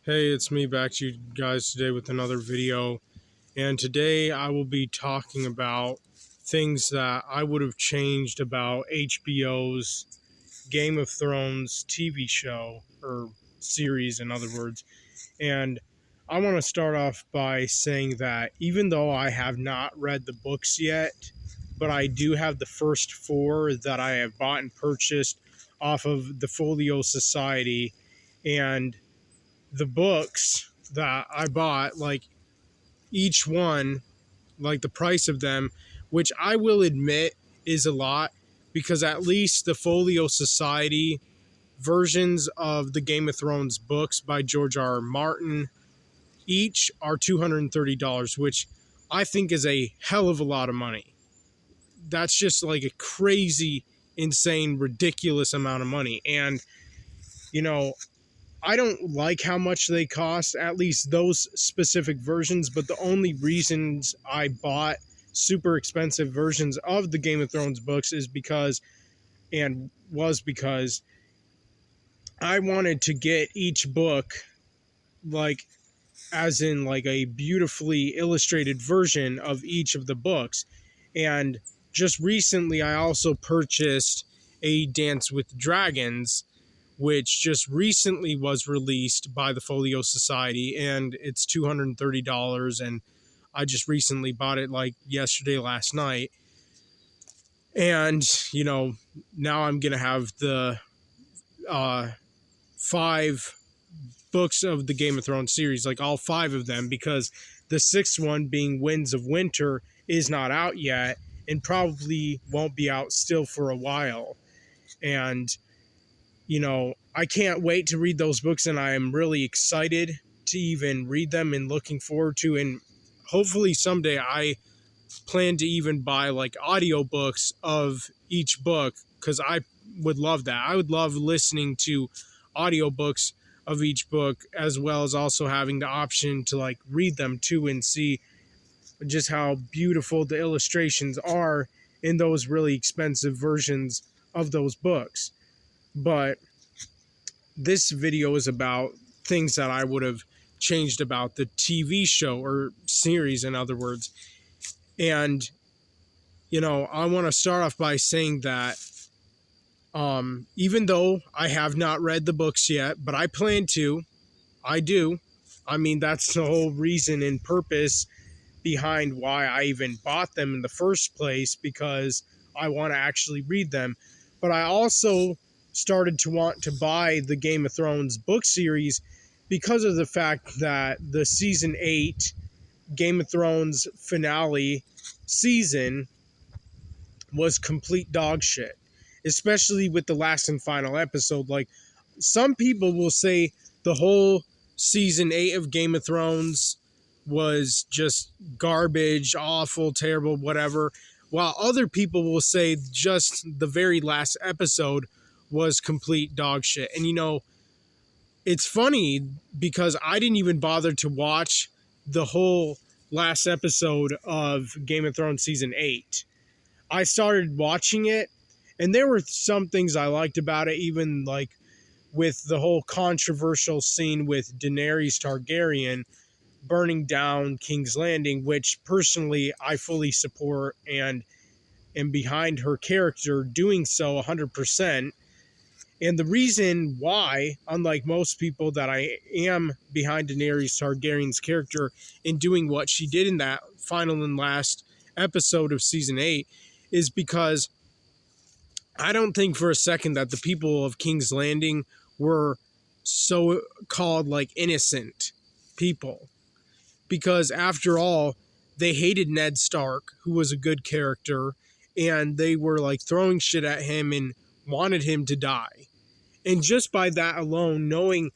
Hey, it's me back to you guys today with another video. And today I will be talking about things that I would have changed about HBO's Game of Thrones TV show, or series in other words. And I want to start off by saying that even though I have not read the books yet, but I do have the first four that I have bought and purchased off of the Folio Society. And the books that I bought, like each one, like the price of them, which I will admit is a lot, because at least the Folio Society versions of the Game of Thrones books by George R. R. Martin each are $230, which I think is a hell of a lot of money. That's just like a crazy, insane, ridiculous amount of money. And, you know, I don't like how much they cost, at least those specific versions, but the only reasons I bought super expensive versions of the Game of Thrones books is because I wanted to get each book, like, as in like a beautifully illustrated version of each of the books. And just recently I also purchased A Dance with Dragons, which just recently was released by the Folio Society, and it's $230, and I just recently bought it like yesterday, last night. And, now I'm going to have the 5 books of the Game of Thrones series, like all 5 of them, because the 6th one, being Winds of Winter, is not out yet and probably won't be out still for a while. And I can't wait to read those books, and I am really excited to even read them and looking forward to, and hopefully someday I plan to even buy like audiobooks of each book, because I would love that. I would love listening to audiobooks of each book, as well as also having the option to like read them too and see just how beautiful the illustrations are in those really expensive versions of those books. But this video is about things that I would have changed about the TV show, or series in other words. And, I want to start off by saying that even though I have not read the books yet, but I plan to, I do. I mean, that's the whole reason and purpose behind why I even bought them in the first place, because I want to actually read them. But I also started to want to buy the Game of Thrones book series because of the fact that the season 8 Game of Thrones finale season was complete dog shit, especially with the last and final episode. Like, some people will say the whole season 8 of Game of Thrones was just garbage, awful, terrible, whatever, while other people will say just the very last episode was complete dog shit. And it's funny because I didn't even bother to watch the whole last episode of Game of Thrones season 8. I started watching it, and there were some things I liked about it, even like with the whole controversial scene with Daenerys Targaryen burning down King's Landing, which personally I fully support and am behind her character doing so 100%. And the reason why, unlike most people, that I am behind Daenerys Targaryen's character in doing what she did in that final and last episode of season 8 is because I don't think for a second that the people of King's Landing were so-called like innocent people. Because after all, they hated Ned Stark, who was a good character, and they were like throwing shit at him and wanted him to die. And just by that alone, knowing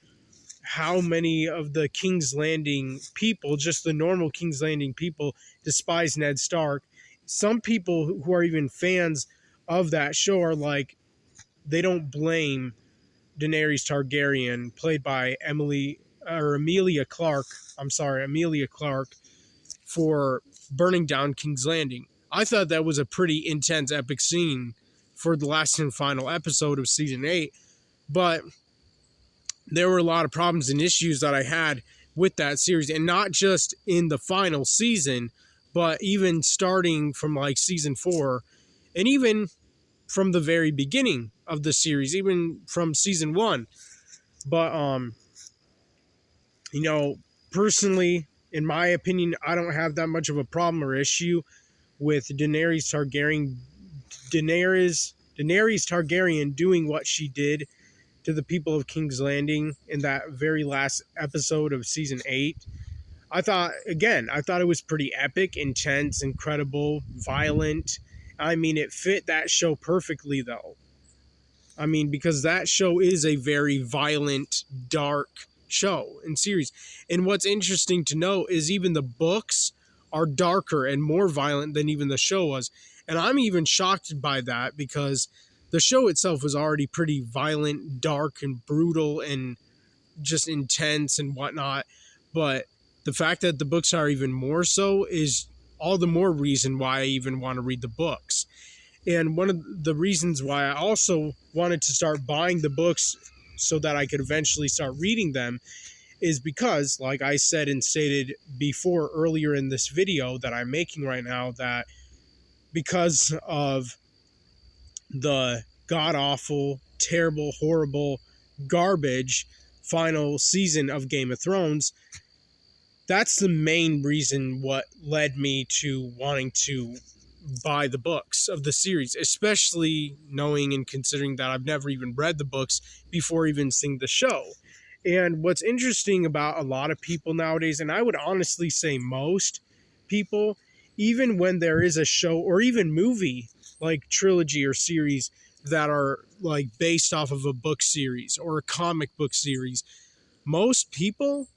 how many of the King's Landing people, just the normal King's Landing people, despise Ned Stark, some people who are even fans of that show are like, they don't blame Daenerys Targaryen, played by Emilia Clarke, for burning down King's Landing. I thought that was a pretty intense, epic scene for the last and final episode of season 8. But there were a lot of problems and issues that I had with that series, and not just in the final season, but even starting from like season 4, and even from the very beginning of the series, even from season 1. But you know, personally, in my opinion, I don't have that much of a problem or issue with Daenerys Targaryen doing what she did to the people of King's Landing in that very last episode of season 8. I thought it was pretty epic, intense, incredible, violent. I mean, it fit that show perfectly, though. I mean, because that show is a very violent, dark show and series. And what's interesting to note is even the books are darker and more violent than even the show was. And I'm even shocked by that, because the show itself was already pretty violent, dark, and brutal, and just intense and whatnot. But the fact that the books are even more so is all the more reason why I even want to read the books. And one of the reasons why I also wanted to start buying the books so that I could eventually start reading them is because, like I said and stated before earlier in this video that I'm making right now, that because of the god-awful, terrible, horrible, garbage final season of Game of Thrones, that's the main reason what led me to wanting to buy the books of the series, especially knowing and considering that I've never even read the books before even seeing the show. And what's interesting about a lot of people nowadays, and I would honestly say most people, even when there is a show or even movie like trilogy or series that are like based off of a book series or a comic book series, most people,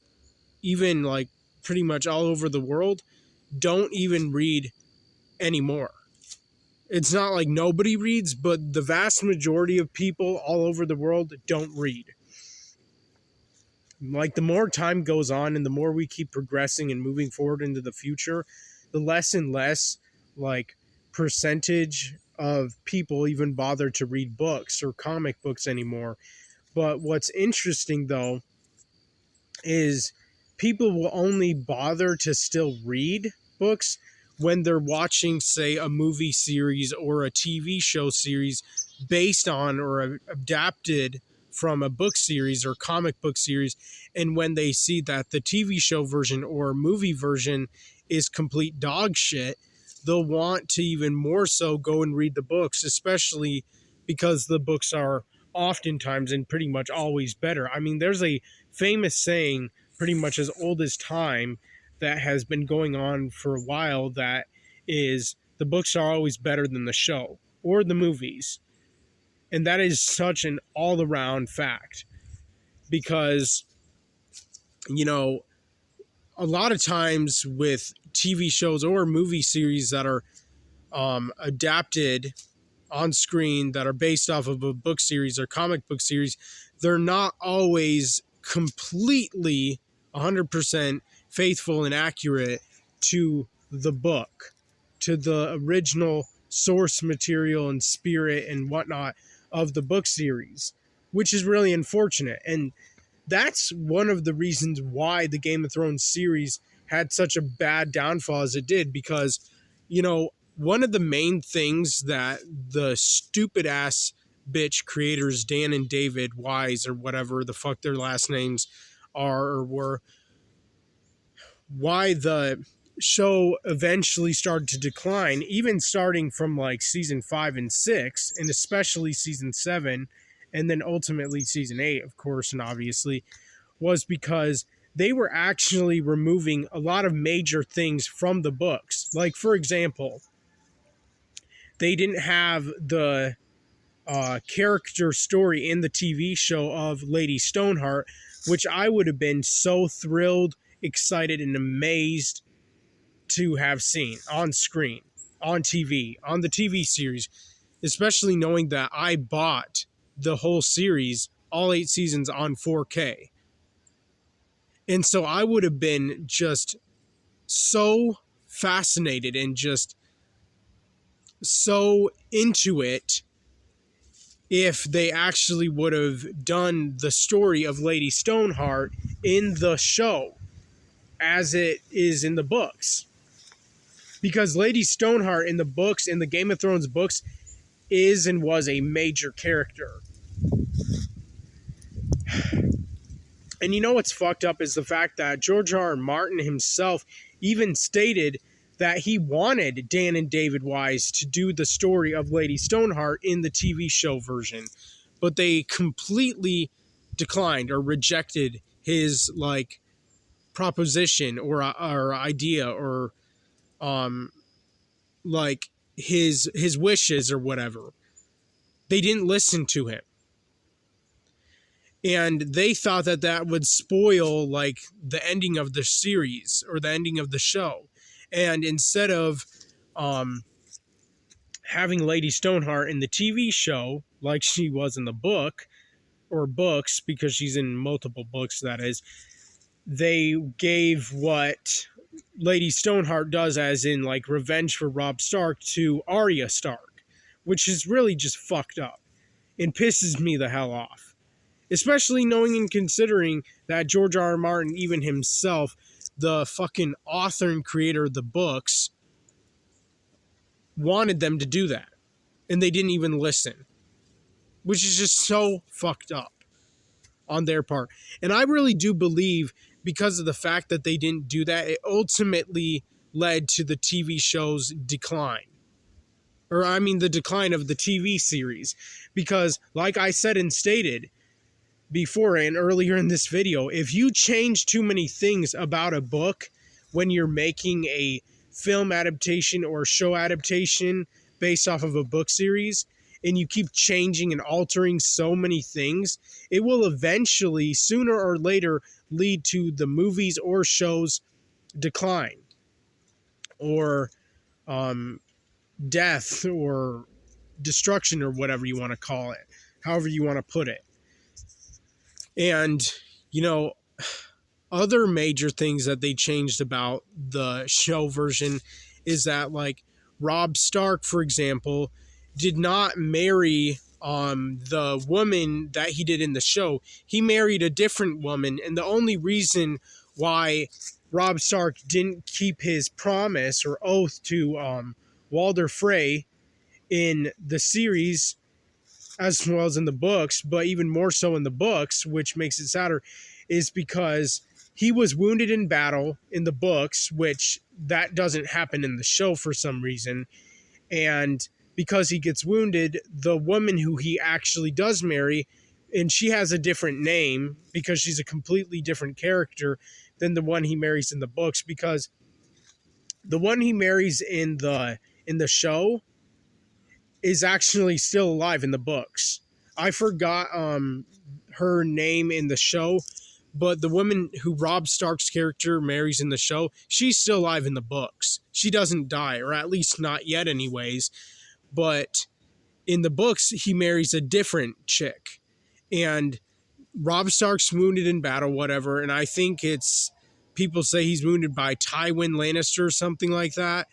even like pretty much all over the world, don't even read anymore. It's not like nobody reads, but the vast majority of people all over the world don't read. Like, the more time goes on and the more we keep progressing and moving forward into the future, the less and less like percentage of people even bother to read books or comic books anymore. But what's interesting though is people will only bother to still read books when they're watching, say, a movie series or a TV show series based on or adapted from a book series or comic book series. And when they see that the TV show version or movie version is complete dog shit, they'll want to even more so go and read the books, especially because the books are oftentimes and pretty much always better. I mean, there's a famous saying pretty much as old as time that has been going on for a while, that is, the books are always better than the show or the movies. And that is such an all-around fact, because, you know, a lot of times with TV shows or movie series that are adapted on screen, that are based off of a book series or comic book series, they're not always completely 100% faithful and accurate to the book, to the original source material and spirit and whatnot of the book series, which is really unfortunate. And that's one of the reasons why the Game of Thrones series had such a bad downfall as it did, because, you know, one of the main things that the stupid ass bitch creators, Dan and David Wise, or whatever the fuck their last names are or were, why the show eventually started to decline, even starting from like season 5 and 6, and especially season 7, and then ultimately season 8, of course, and obviously, was because they were actually removing a lot of major things from the books. Like, for example, they didn't have the character story in the TV show of Lady Stoneheart, which I would have been so thrilled, excited, and amazed to have seen on screen, on TV, on the TV series, especially knowing that I bought the whole series, all 8 seasons, on 4K. And so I would have been just so fascinated and just so into it if they actually would have done the story of Lady Stoneheart in the show as it is in the books. Because Lady Stoneheart in the books, in the Game of Thrones books, is and was a major character. And you know what's fucked up is the fact that George R. R. Martin himself even stated that he wanted Dan and David Wise to do the story of Lady Stoneheart in the TV show version, but they completely declined or rejected his like proposition or idea or like his wishes or whatever. They didn't listen to him. And they thought that that would spoil like the ending of the series or the ending of the show. And instead of having Lady Stoneheart in the TV show like she was in the book or books, because she's in multiple books, that is, they gave what Lady Stoneheart does, as in like revenge for Robb Stark, to Arya Stark, which is really just fucked up and pisses me the hell off. Especially knowing and considering that George R. R. Martin, even himself, the fucking author and creator of the books, wanted them to do that. And they didn't even listen. Which is just so fucked up on their part. And I really do believe, because of the fact that they didn't do that, it ultimately led to the TV show's decline. Or, I mean, the decline of the TV series. Because, like I said and stated before and earlier in this video, if you change too many things about a book when you're making a film adaptation or show adaptation based off of a book series, and you keep changing and altering so many things, it will eventually, sooner or later, lead to the movies or shows decline or death or destruction or whatever you want to call it, however you want to put it. And, you know, other major things that they changed about the show version is that, like, Robb Stark, for example, did not marry the woman that he did in the show. He married a different woman, and the only reason why Robb Stark didn't keep his promise or oath to Walder Frey in the series, as well as in the books, but even more so in the books, which makes it sadder, is because he was wounded in battle in the books, which that doesn't happen in the show for some reason. And because he gets wounded, the woman who he actually does marry, and she has a different name because she's a completely different character than the one he marries in the books, because the one he marries in the show is actually still alive in the books. I forgot her name in the show, but the woman who Robb Stark's character marries in the show, she's still alive in the books. She doesn't die, or at least not yet anyways. But in the books, he marries a different chick. And Robb Stark's wounded in battle, whatever, and I think it's, people say he's wounded by Tywin Lannister or something like that.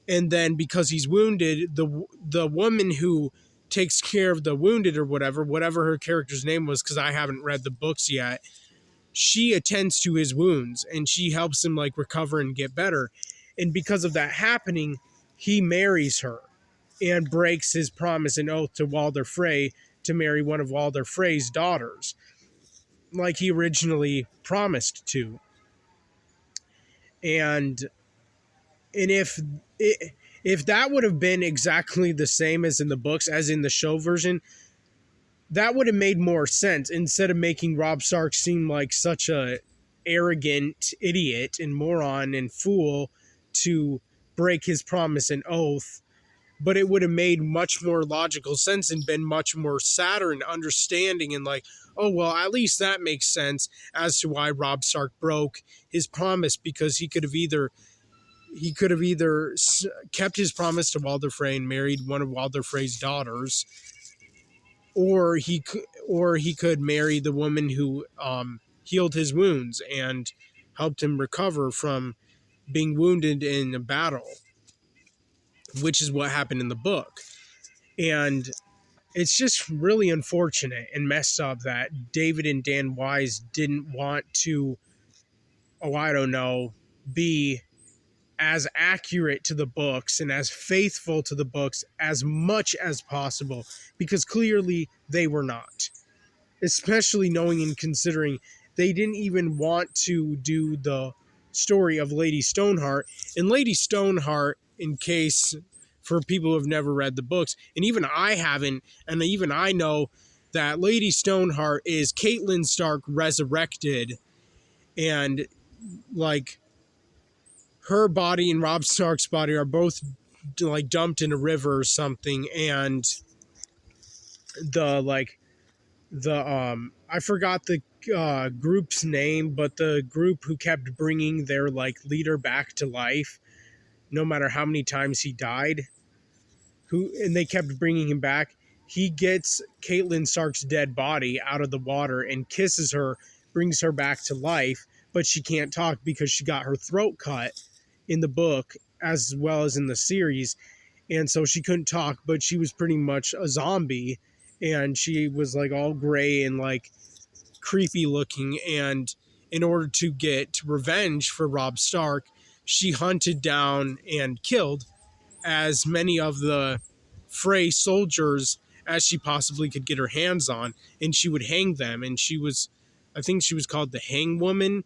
And then because he's wounded, the woman who takes care of the wounded or whatever her character's name was, because I haven't read the books yet, she attends to his wounds and she helps him like recover and get better. And because of that happening, he marries her and breaks his promise and oath to Walder Frey to marry one of Walder Frey's daughters, like he originally promised to. And if that would have been exactly the same as in the books, as in the show version, that would have made more sense, instead of making Robb Stark seem like such a arrogant idiot and moron and fool to break his promise and oath. But it would have made much more logical sense and been much more sadder and understanding, and like, oh, well, at least that makes sense as to why Robb Stark broke his promise, because he could have either kept his promise to Walder Frey and married one of Walder Frey's daughters, or he could marry the woman who healed his wounds and helped him recover from being wounded in a battle, which is what happened in the book. And it's just really unfortunate and messed up that David and Dan Wise didn't want to, oh, I don't know, be as accurate to the books and as faithful to the books as much as possible, because clearly they were not. Especially knowing and considering they didn't even want to do the story of Lady Stoneheart. And Lady Stoneheart, in case for people who have never read the books, and even I haven't, and even I know that Lady Stoneheart is Catelyn Stark resurrected, and like her body and Robb Stark's body are both like dumped in a river or something, and the I forgot the group's name, but the group who kept bringing their like leader back to life no matter how many times he died, and they kept bringing him back. He gets Catelyn Stark's dead body out of the water and kisses her, brings her back to life, but she can't talk because she got her throat cut in the book as well as in the series, and so she couldn't talk, but she was pretty much a zombie, and she was like all gray and like creepy looking. And in order to get revenge for Robb Stark, she hunted down and killed as many of the Frey soldiers as she possibly could get her hands on, and she would hang them. And she was, I think she was called the Hang Woman,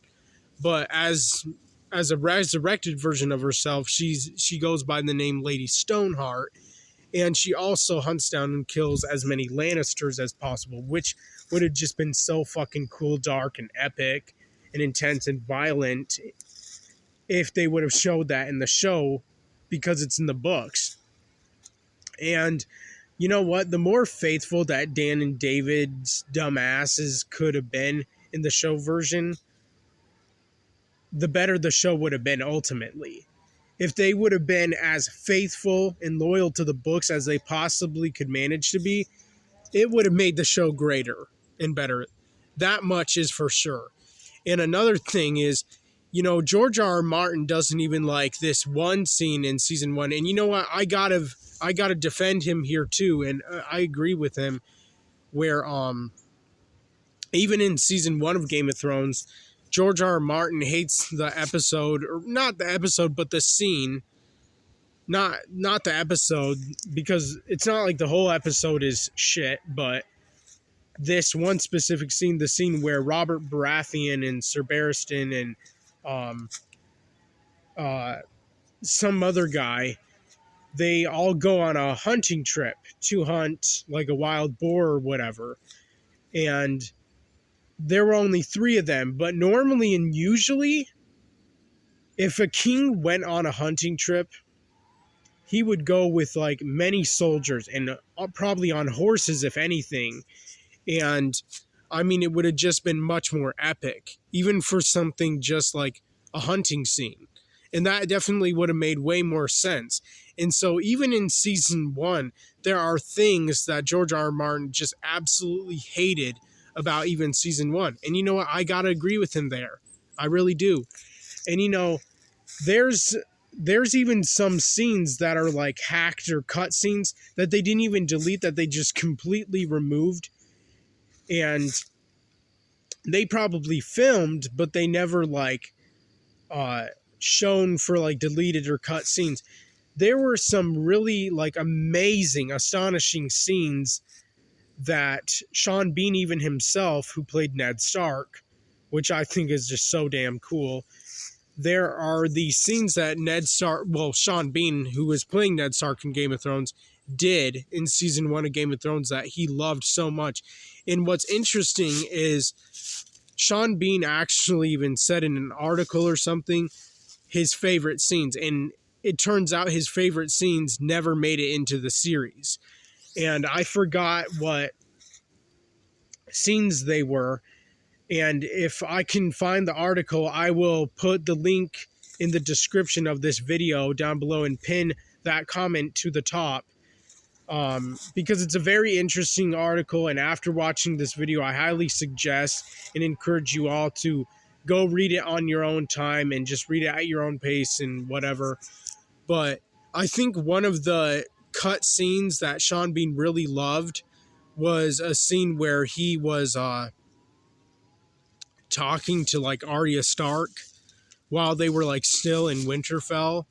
but as a resurrected version of herself, she goes by the name Lady Stoneheart, and she also hunts down and kills as many Lannisters as possible, which would have just been so fucking cool, dark, and epic, and intense and violent if they would have showed that in the show, because it's in the books. And you know what? The more faithful that Dan and David's dumbasses could have been in the show version, the better the show would have been ultimately. If they would have been as faithful and loyal to the books as they possibly could manage to be, it would have made the show greater and better. That much is for sure. And another thing is, you know, George R. R. Martin doesn't even like this one scene in season 1. And you know what? I gotta defend him here too. And I agree with him where even in season 1 of Game of Thrones, George R. R. Martin hates the episode, or not the episode, but the scene. Not the episode, because it's not like the whole episode is shit, but this one specific scene, the scene where Robert Baratheon and Sir Barristan and some other guy, they all go on a hunting trip to hunt like a wild boar or whatever. And there were only 3 of them, but normally and usually, if a king went on a hunting trip, he would go with like many soldiers and probably on horses, if anything. And I mean, it would have just been much more epic, even for something just like a hunting scene. And that definitely would have made way more sense. And so even in season 1, there are things that George R. R. Martin just absolutely hated about even season 1. And you know what? I gotta agree with him there. I really do. And you know, there's even some scenes that are like hacked or cut scenes that they didn't even delete, that they just completely removed. And they probably filmed, but they never like shown for like deleted or cut scenes. There were some really like amazing, astonishing scenes that Sean Bean, even himself, who played Ned Stark, which I think is just so damn cool. There are these scenes that Sean Bean, who was playing Ned Stark in Game of Thrones, did in season 1 of Game of Thrones that he loved so much. And what's interesting is Sean Bean actually even said in an article or something his favorite scenes, and it turns out his favorite scenes never made it into the series. And I forgot what scenes they were, and if I can find the article, I will put the link in the description of this video down below and pin that comment to the top, because it's a very interesting article. And after watching this video, I highly suggest and encourage you all to go read it on your own time and just read it at your own pace and whatever. But I think one of the cut scenes that Sean Bean really loved was a scene where he was talking to like Arya Stark while they were like still in Winterfell,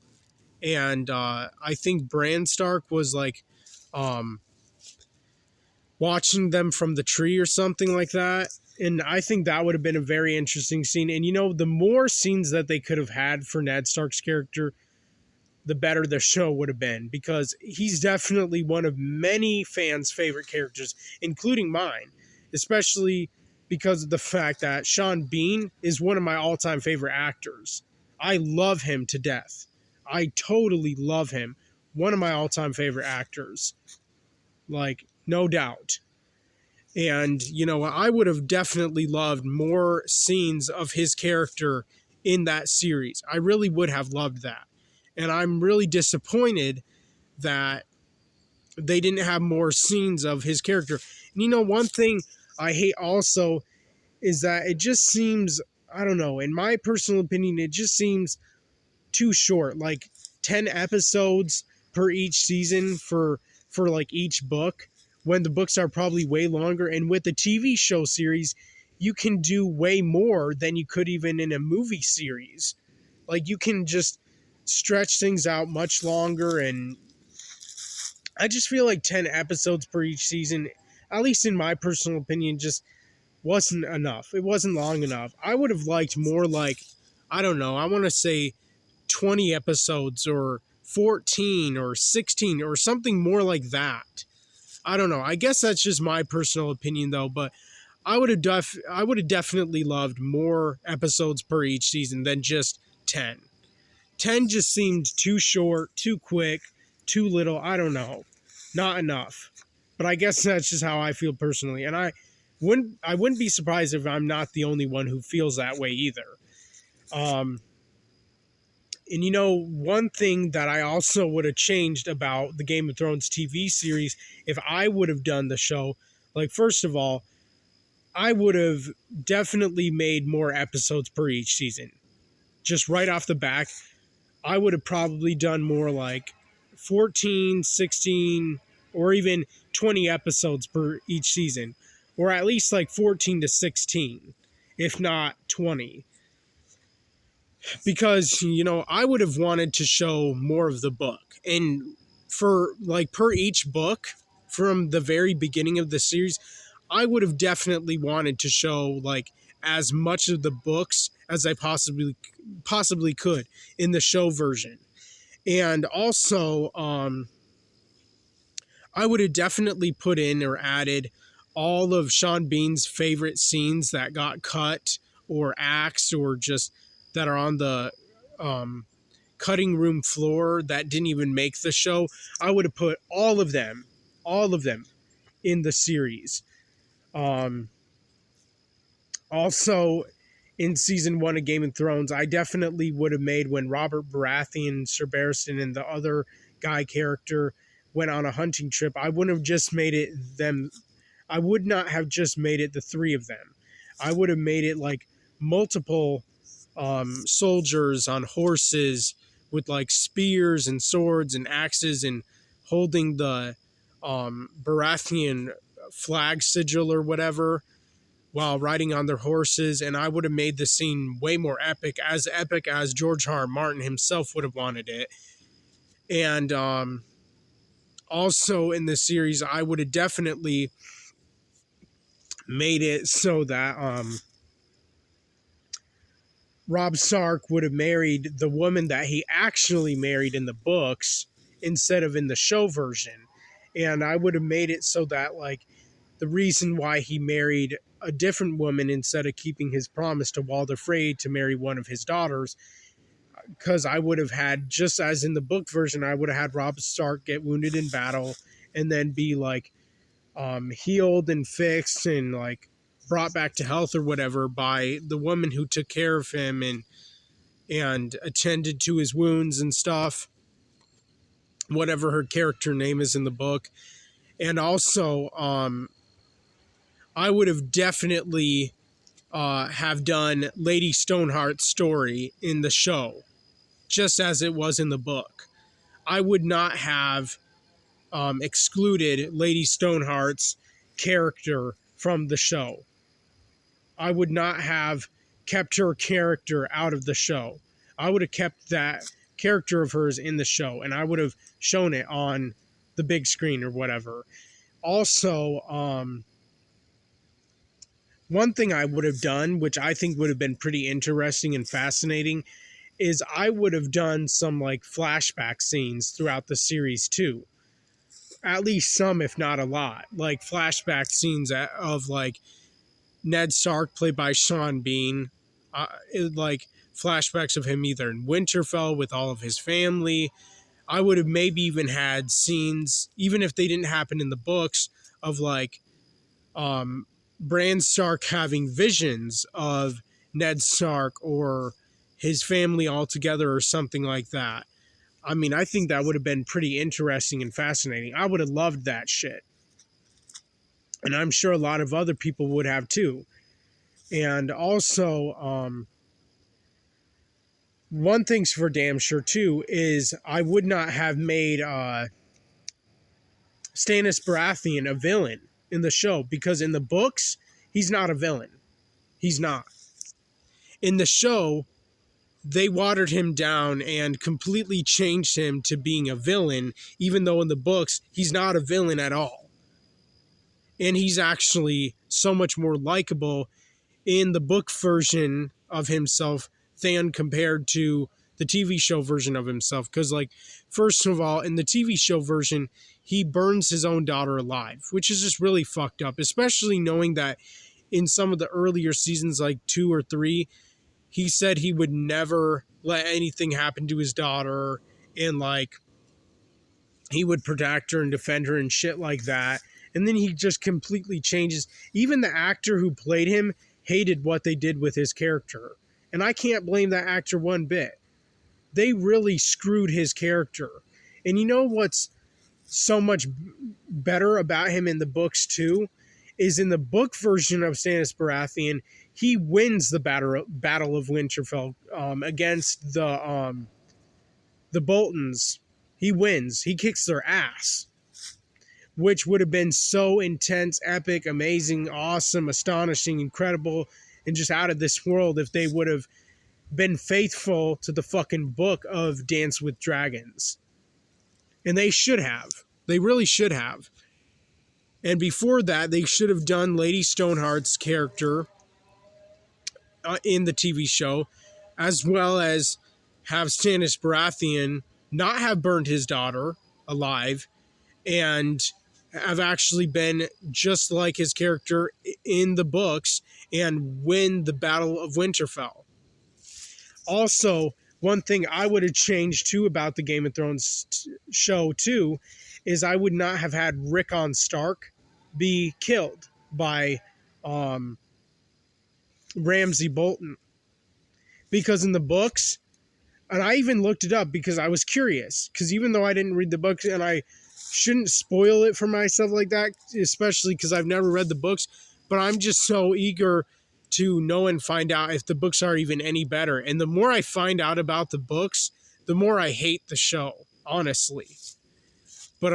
and I think Bran Stark was like um, watching them from the tree or something like that. And I think that would have been a very interesting scene. And the more scenes that they could have had for Ned Stark's character, the better the show would have been, because he's definitely one of many fans' favorite characters, including mine, especially because of the fact that Sean Bean is one of my all-time favorite actors. I love him to death. I totally love him. One of my all-time favorite actors. Like, no doubt. And, I would have definitely loved more scenes of his character in that series. I really would have loved that. And I'm really disappointed that they didn't have more scenes of his character. And one thing I hate also is that it just seems, I don't know, in my personal opinion, it just seems too short. Like 10 episodes per each season for like each book, when the books are probably way longer. And with the TV show series, you can do way more than you could even in a movie series. Like, you can just stretch things out much longer, and I just feel like 10 episodes per each season, at least in my personal opinion, just wasn't enough. It wasn't long enough. I would have liked more, like, I don't know, I want to say 20 episodes or 14 or 16 or something more like that. I don't know. I guess that's just my personal opinion though, but I would have definitely loved more episodes per each season than just 10. 10 just seemed too short, too quick, too little. I don't know. Not enough. But I guess that's just how I feel personally. And I wouldn't be surprised if I'm not the only one who feels that way either. Um, and one thing that I also would have changed about the Game of Thrones TV series if I would have done the show, like, first of all, I would have definitely made more episodes per each season. Just right off the back, I would have probably done more like 14, 16, or even 20 episodes per each season, or at least like 14 to 16, if not 20. Because, I would have wanted to show more of the book. And for like per each book from the very beginning of the series, I would have definitely wanted to show like as much of the books as I possibly could in the show version. And also, I would have definitely put in or added all of Sean Bean's favorite scenes that got cut or axed, or just that are on the cutting room floor that didn't even make the show. I would have put all of them in the series. Also, in season 1 of Game of Thrones, I definitely would have made when Robert Baratheon, Sir Barristan, and the other guy character went on a hunting trip. I wouldn't have just made it them. I would not have just made it the three of them. I would have made it like multiple soldiers on horses with like spears and swords and axes and holding the Baratheon flag sigil or whatever while riding on their horses. And I would have made the scene way more epic as George R. R. Martin himself would have wanted it. And also in this series, I would have definitely made it so that Robb Stark would have married the woman that he actually married in the books instead of in the show version. And I would have made it so that, like, the reason why he married a different woman instead of keeping his promise to Walder Frey to marry one of his daughters, because I would have had, just as in the book version, I would have had Robb Stark get wounded in battle and then be like healed and fixed and like brought back to health or whatever by the woman who took care of him and attended to his wounds and stuff, whatever her character name is in the book. And also I would have definitely have done Lady Stoneheart's story in the show just as it was in the book. I would not have excluded Lady Stoneheart's character from the show. I would not have kept her character out of the show. I would have kept that character of hers in the show, and I would have shown it on the big screen or whatever. Also, one thing I would have done, which I think would have been pretty interesting and fascinating, is I would have done some like flashback scenes throughout the series too. At least some, if not a lot. Like flashback scenes of like Ned Stark, played by Sean Bean, like flashbacks of him either in Winterfell with all of his family. I would have maybe even had scenes, even if they didn't happen in the books, of like Bran Stark having visions of Ned Stark or his family all together or something like that. I mean, I think that would have been pretty interesting and fascinating. I would have loved that shit. And I'm sure a lot of other people would have too. And also, one thing's for damn sure too is I would not have made Stannis Baratheon a villain in the show, because in the books, he's not a villain. He's not. In the show, they watered him down and completely changed him to being a villain, even though in the books, he's not a villain at all. And he's actually so much more likable in the book version of himself than compared to the TV show version of himself. Because, like, first of all, in the TV show version, he burns his own daughter alive, which is just really fucked up, especially knowing that in some of the earlier seasons, like 2 or 3, he said he would never let anything happen to his daughter, and like he would protect her and defend her and shit like that. And then he just completely changes. Even the actor who played him hated what they did with his character. And I can't blame that actor one bit. They really screwed his character. And you know what's so much better about him in the books too? Is in the book version of Stannis Baratheon, he wins the Battle of Winterfell against the Boltons. He wins. He kicks their ass, which would have been so intense, epic, amazing, awesome, astonishing, incredible, and just out of this world if they would have been faithful to the fucking book of Dance with Dragons. And they should have. They really should have. And before that, they should have done Lady Stoneheart's character in the TV show, as well as have Stannis Baratheon not have burned his daughter alive and have actually been just like his character in the books and win the Battle of Winterfell. Also, one thing I would have changed too about the Game of Thrones show too is I would not have had Rickon Stark be killed by Ramsay Bolton. Because in the books, and I even looked it up because I was curious, because even though I didn't read the books, and I shouldn't spoil it for myself like that, especially because I've never read the books, but I'm just so eager to know and find out if the books are even any better. And the more I find out about the books, the more I hate the show, honestly. But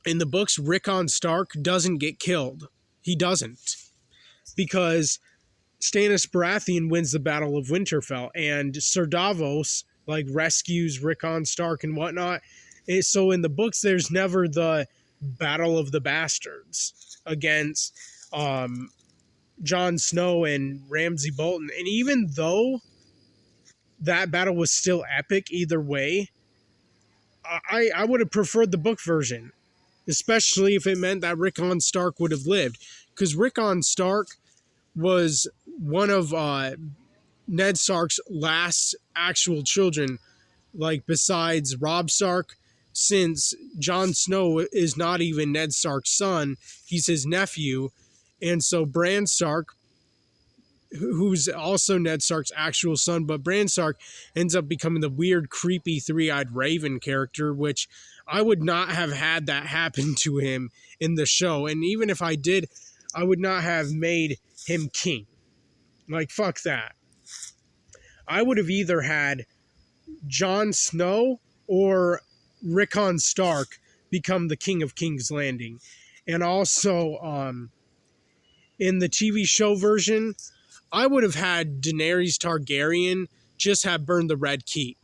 in the books, Rickon Stark doesn't get killed. He doesn't. Because Stannis Baratheon wins the Battle of Winterfell, and Ser Davos like rescues Rickon Stark and whatnot. So in the books, there's never the Battle of the Bastards against Jon Snow and Ramsay Bolton. And even though that battle was still epic either way, I would have preferred the book version, especially if it meant that Rickon Stark would have lived. Because Rickon Stark was one of Ned Stark's last actual children, like besides Robb Stark, since Jon Snow is not even Ned Stark's son, he's his nephew. And so Bran Stark, who's also Ned Stark's actual son, but Bran Stark ends up becoming the weird, creepy, three-eyed raven character, which I would not have had that happen to him in the show. And even if I did, I would not have made him king. Like, fuck that. I would have either had Jon Snow or Rickon Stark become the king of King's Landing. And also, in the TV show version, I would have had Daenerys Targaryen just have burned the Red Keep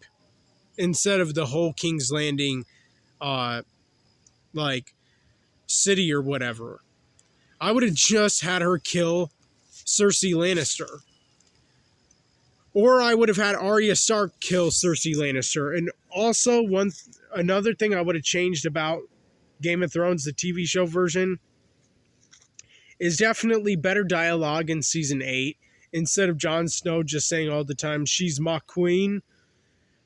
instead of the whole King's Landing, uh, like city or whatever. I would have just had her kill Cersei Lannister. Or I would have had Arya Stark kill Cersei Lannister. And also, another thing I would have changed about Game of Thrones, the TV show version, is definitely better dialogue in season 8. Instead of Jon Snow just saying all the time, she's my queen.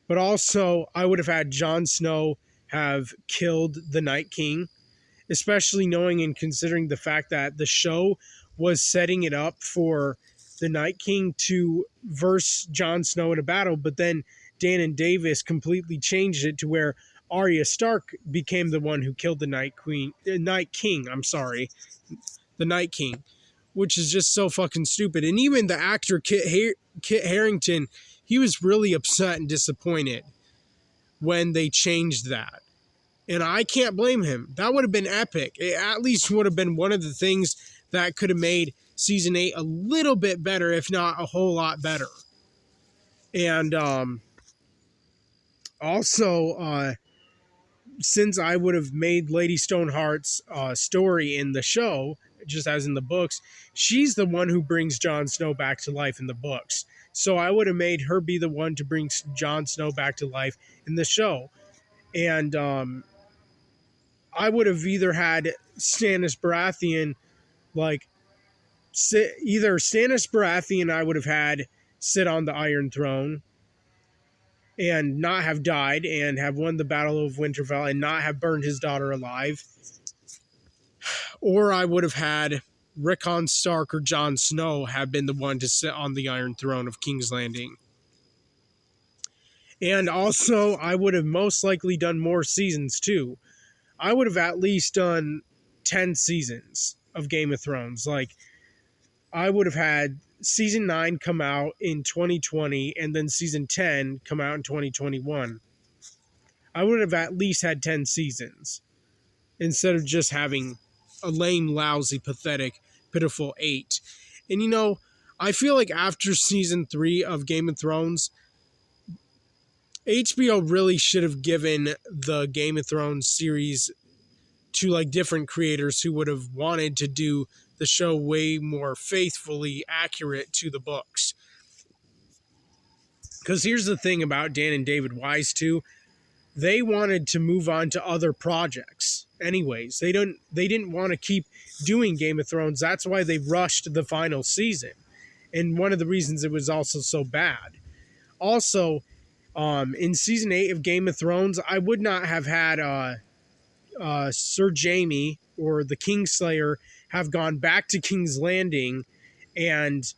But also, I would have had Jon Snow have killed the Night King, especially knowing and considering the fact that the show was setting it up for the Night King to verse Jon Snow in a battle, but then Dan and Davis completely changed it to where Arya Stark became the one who killed the Night King. I'm sorry, the Night King, which is just so fucking stupid. And even the actor Kit Harington, he was really upset and disappointed when they changed that. And I can't blame him. That would have been epic. It at least would have been one of the things that could have made season 8 a little bit better, if not a whole lot better. And also, since I would have made Lady Stoneheart's story in the show, just as in the books, she's the one who brings Jon Snow back to life in the books. So I would have made her be the one to bring Jon Snow back to life in the show. And I would have either had Stannis Baratheon, either Stannis Baratheon I would have had sit on the Iron Throne and not have died and have won the Battle of Winterfell and not have burned his daughter alive. Or I would have had Rickon Stark or Jon Snow have been the one to sit on the Iron Throne of King's Landing. And also, I would have most likely done more seasons too. I would have at least done 10 seasons of Game of Thrones. I would have had season 9 come out in 2020 and then season 10 come out in 2021. I would have at least had 10 seasons instead of just having a lame, lousy, pathetic, pitiful 8. And I feel like after season 3 of Game of Thrones, HBO really should have given the Game of Thrones series to different creators who would have wanted to do the show way more faithfully accurate to the books. Because here's the thing about Dan and David Wise too, they wanted to move on to other projects. Anyways, they didn't want to keep doing Game of Thrones. That's why they rushed the final season. And one of the reasons it was also so bad. Also, in season 8 of Game of Thrones, I would not have had Sir Jaime or the Kingslayer have gone back to King's Landing and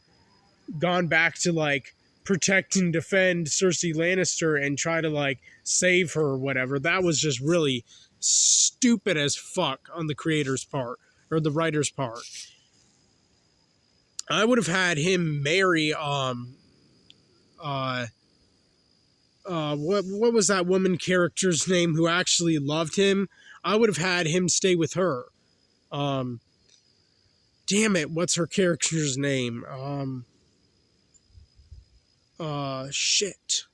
gone back to protect and defend Cersei Lannister and try to save her or whatever. That was just really stupid as fuck on the creator's part or the writer's part. I would have had him marry what was that woman character's name who actually loved him? I would have had him stay with her. Damn it, what's her character's name? Shit.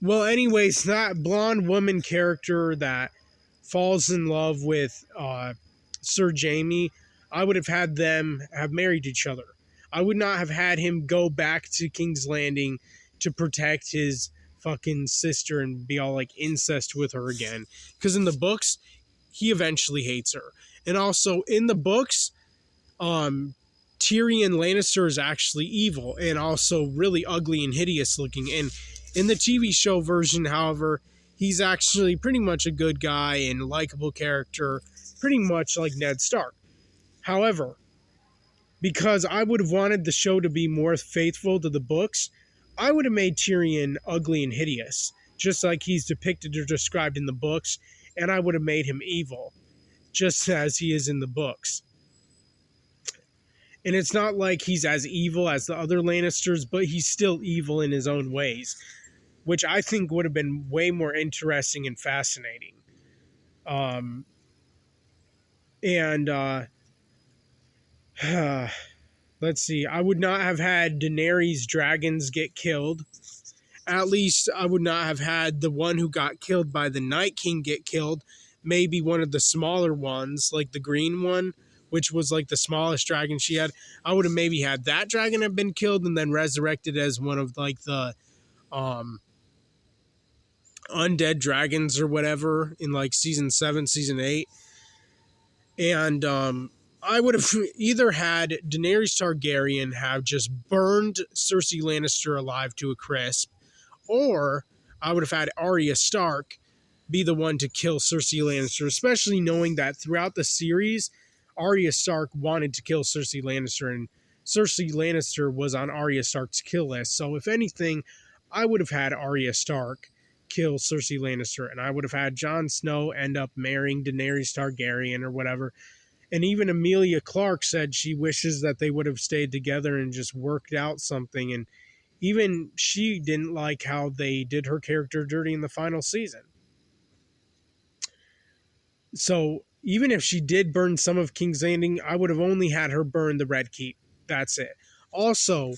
Well, anyways, that blonde woman character that falls in love with Sir Jaime, I would have had them have married each other. I would not have had him go back to King's Landing to protect his fucking sister and be all incest with her again. Because in the books, he eventually hates her. And also, in the books, Tyrion Lannister is actually evil and also really ugly and hideous looking. And in the TV show version, however, he's actually pretty much a good guy and a likable character, pretty much like Ned Stark. However, because I would have wanted the show to be more faithful to the books, I would have made Tyrion ugly and hideous, just like he's depicted or described in the books, and I would have made him evil, just as he is in the books. And it's not like he's as evil as the other Lannisters, but he's still evil in his own ways, which I think would have been way more interesting and fascinating. And let's see, I would not have had Daenerys' dragons get killed. At least I would not have had the one who got killed by the Night King get killed. Maybe one of the smaller ones, like the green one, which was like the smallest dragon she had. I would have maybe had that dragon have been killed and then resurrected as one of like the um undead dragons or whatever in like season 7, season 8. And I would have either had Daenerys Targaryen have just burned Cersei Lannister alive to a crisp, or I would have had Arya Stark be the one to kill Cersei Lannister, especially knowing that throughout the series, Arya Stark wanted to kill Cersei Lannister, and Cersei Lannister was on Arya Stark's kill list. So if anything, I would have had Arya Stark kill Cersei Lannister, and I would have had Jon Snow end up marrying Daenerys Targaryen or whatever. And even Emilia Clarke said she wishes that they would have stayed together and just worked out something. And even she didn't like how they did her character dirty in the final season. So even if she did burn some of King's Landing, I would have only had her burn the Red Keep. That's it. Also,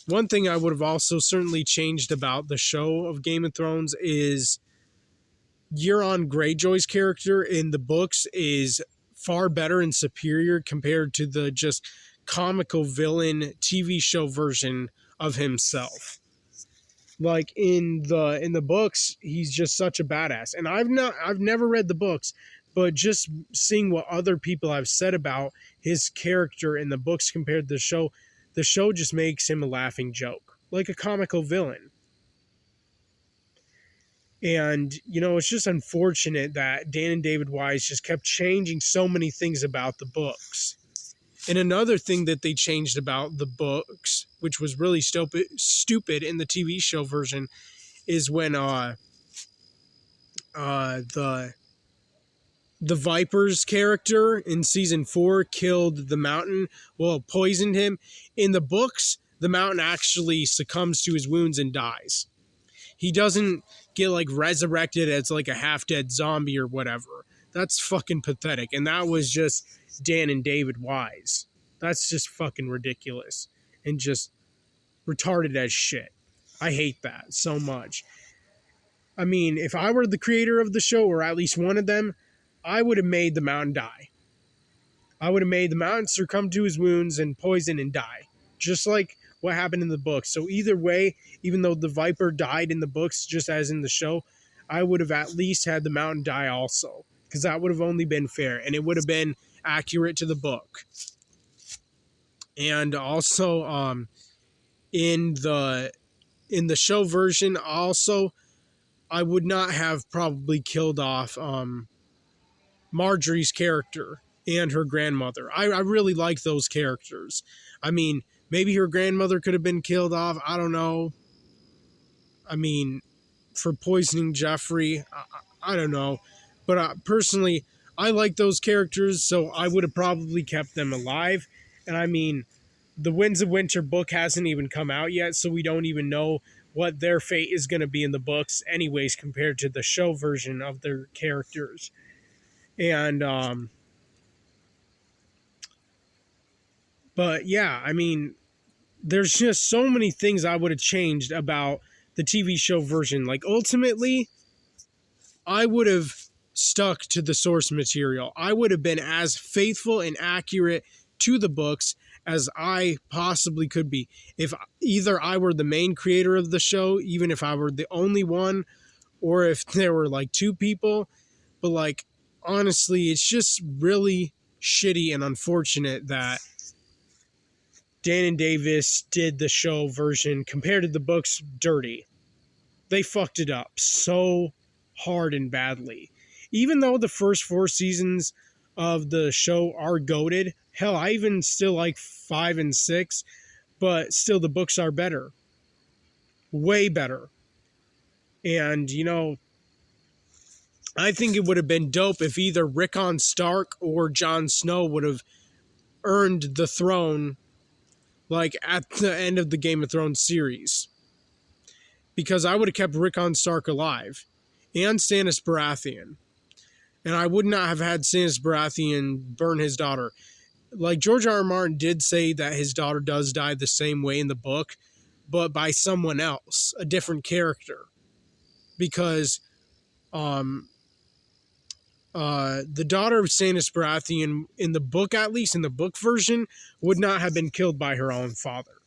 one thing I would have also certainly changed about the show of Game of Thrones is Euron Greyjoy's character in the books is far better and superior compared to the just comical villain TV show version of himself. Like in the books, he's just such a badass. And I've never read the books, but just seeing what other people have said about his character in the books compared to the show just makes him a laughing joke, like a comical villain. And, it's just unfortunate that Dan and David Wise just kept changing so many things about the books. And another thing that they changed about the books, which was really stupid in the TV show version, is when the Viper's character in season 4 killed the Mountain, poisoned him. In the books, the Mountain actually succumbs to his wounds and dies. He doesn't get like resurrected as like a half-dead zombie or whatever. That's fucking pathetic. And that was just Dan and David Wise. That's just fucking ridiculous and just retarded as shit. I hate that so much. I mean, if I were the creator of the show, or at least one of them, I would have made the Mountain die. I would have made the Mountain succumb to his wounds and poison and die. Just like what happened in the books. So either way, even though the Viper died in the books, just as in the show, I would have at least had the Mountain die also. Because that would have only been fair. And it would have been accurate to the book. And also, in the show version, also, I would not have probably killed off Marjorie's character and her grandmother. I really like those characters. I mean, maybe her grandmother could have been killed off. I don't know. I mean, for poisoning Jeffrey, I don't know. But personally, I like those characters, so I would have probably kept them alive. And I mean, the Winds of Winter book hasn't even come out yet, so we don't even know what their fate is going to be in the books anyways compared to the show version of their characters. And but yeah, I mean, there's just so many things I would have changed about the TV show version. Like ultimately, I would have stuck to the source material. I would have been as faithful and accurate to the books as I possibly could be. If either I were the main creator of the show, even if I were the only one, or if there were like two people. But like, honestly, it's just really shitty and unfortunate that Dan and Davis did the show version compared to the books dirty. They fucked it up so hard and badly. Even though the first 4 seasons of the show are goated, hell, I even still like 5 and 6, but still the books are better. Way better. And, I think it would have been dope if either Rickon Stark or Jon Snow would have earned the throne like at the end of the Game of Thrones series. Because I would have kept Rickon Stark alive and Stannis Baratheon. And I would not have had Stannis Baratheon burn his daughter. Like, George R. R. Martin did say that his daughter does die the same way in the book, but by someone else, a different character. Because the daughter of Stannis Baratheon, in the book, at least in the book version, would not have been killed by her own father,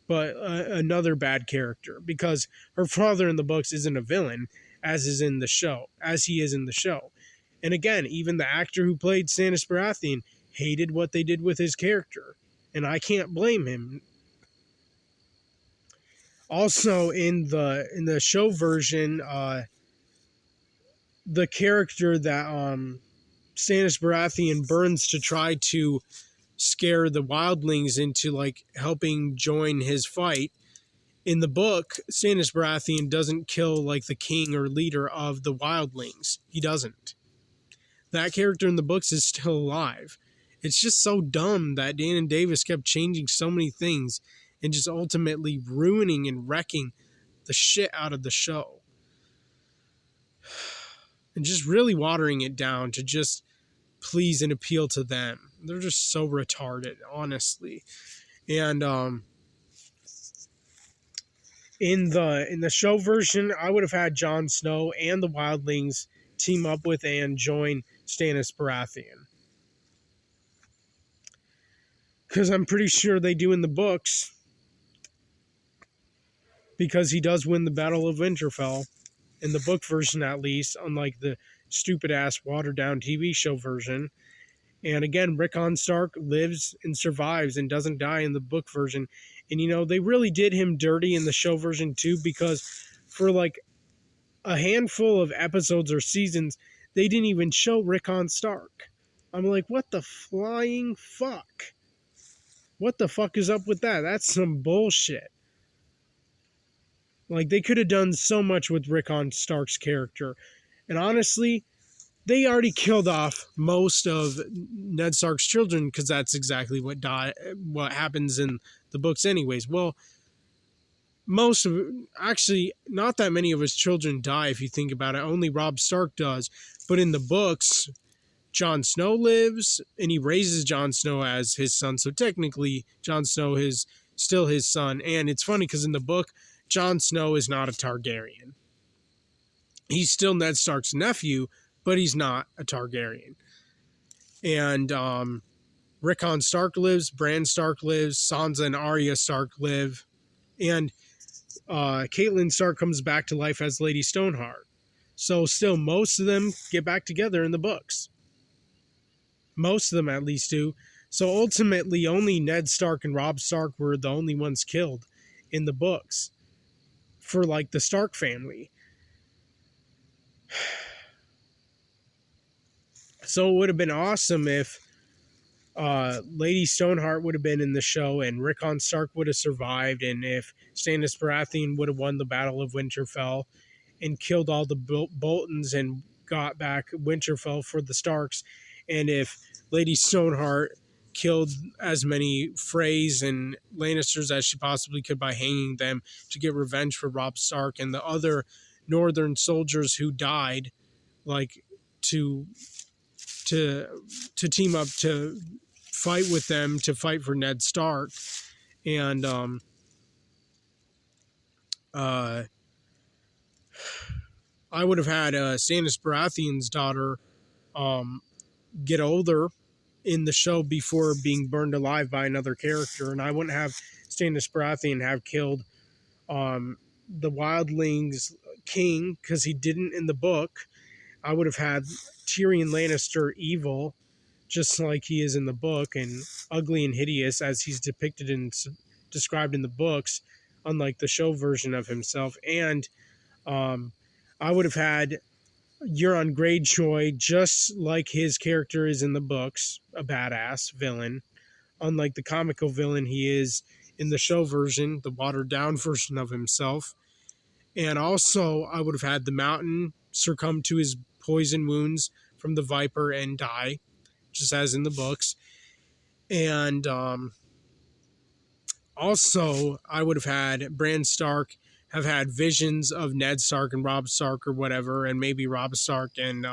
but another bad character, because her father in the books isn't a villain, as he is in the show. And again, even the actor who played Stannis Baratheon hated what they did with his character, and I can't blame him. Also, in the show version, the character that Stannis Baratheon burns to try to scare the wildlings into like helping join his fight, in the book, Stannis Baratheon doesn't kill like the king or leader of the wildlings. He doesn't. That character in the books is still alive. It's just so dumb that Dan and Davis kept changing so many things and just ultimately ruining and wrecking the shit out of the show. And just really watering it down to just please and appeal to them. They're just so retarded, honestly. And in the show version, I would have had Jon Snow and the wildlings team up with and join Stannis Baratheon. Because I'm pretty sure they do in the books. Because he does win the Battle of Winterfell. In the book version, at least. Unlike the stupid-ass, watered-down TV show version. And again, Rickon Stark lives and survives and doesn't die in the book version. And, you know, they really did him dirty in the show version, too. Because for, like, a handful of episodes or seasons, they didn't even show Rickon Stark. I'm like, what the flying fuck? What the fuck is up with that? That's some bullshit. Like, they could have done so much with Rickon Stark's character. And honestly, they already killed off most of Ned Stark's children, because that's exactly what happens in the books anyways. Well, actually, not that many of his children die if you think about it. Only Robb Stark does. But in the books, Jon Snow lives, and he raises Jon Snow as his son. So technically, Jon Snow is still his son. And it's funny because in the book, Jon Snow is not a Targaryen. He's still Ned Stark's nephew, but he's not a Targaryen. And Rickon Stark lives, Bran Stark lives, Sansa and Arya Stark live, and Catelyn Stark comes back to life as Lady Stoneheart. So still, most of them get back together in the books. Most of them at least do. So ultimately, only Ned Stark and Robb Stark were the only ones killed in the books for like the Stark family. So it would have been awesome if Lady Stoneheart would have been in the show and Rickon Stark would have survived, and if Stannis Baratheon would have won the Battle of Winterfell and killed all the Boltons and got back Winterfell for the Starks, and if Lady Stoneheart killed as many Freys and Lannisters as she possibly could by hanging them to get revenge for Robb Stark and the other Northern soldiers who died, like to team up to fight with them, to fight for Ned Stark. And I would have had Stannis Baratheon's daughter get older in the show before being burned alive by another character, and I wouldn't have Stannis Baratheon have killed the wildlings king, because he didn't in the book. I would have had Tyrion Lannister evil, just like he is in the book, and ugly and hideous as he's depicted and described in the books, unlike the show version of himself. And I would have had Euron Greyjoy, just like his character is in the books, a badass villain, unlike the comical villain he is in the show version, the watered-down version of himself. And also, I would have had the Mountain succumb to his poison wounds from the Viper and die, just as in the books. And also, I would have had Bran Stark have had visions of Ned Stark and Robb Stark or whatever, and maybe Robb Stark and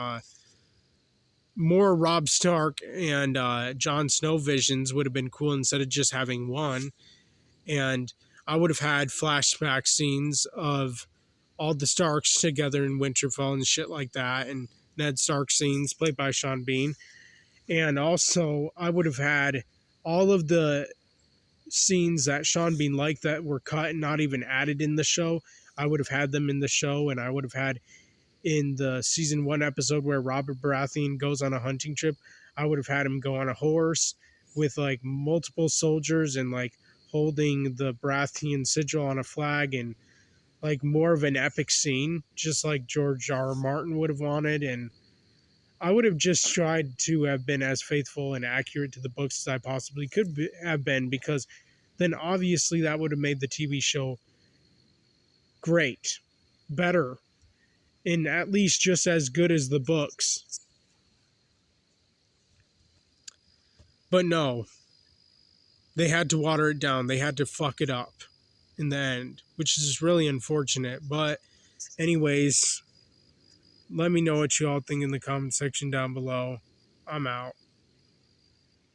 more Robb Stark and Jon Snow visions would have been cool instead of just having one. And I would have had flashback scenes of all the Starks together in Winterfell and shit like that, and Ned Stark scenes played by Sean Bean. And also, I would have had all of the scenes that Sean Bean liked that were cut and not even added in the show. I would have had them in the show, and I would have had in the season 1 episode where Robert Baratheon goes on a hunting trip. I would have had him go on a horse with like multiple soldiers and like holding the Baratheon sigil on a flag, and like more of an epic scene, just like George R. R. Martin would have wanted. And I would have just tried to have been as faithful and accurate to the books as I possibly could have been, because then obviously that would have made the TV show great, better, and at least just as good as the books. But no, they had to water it down. They had to fuck it up in the end, which is really unfortunate. But anyways, let me know what you all think in the comment section down below. I'm out.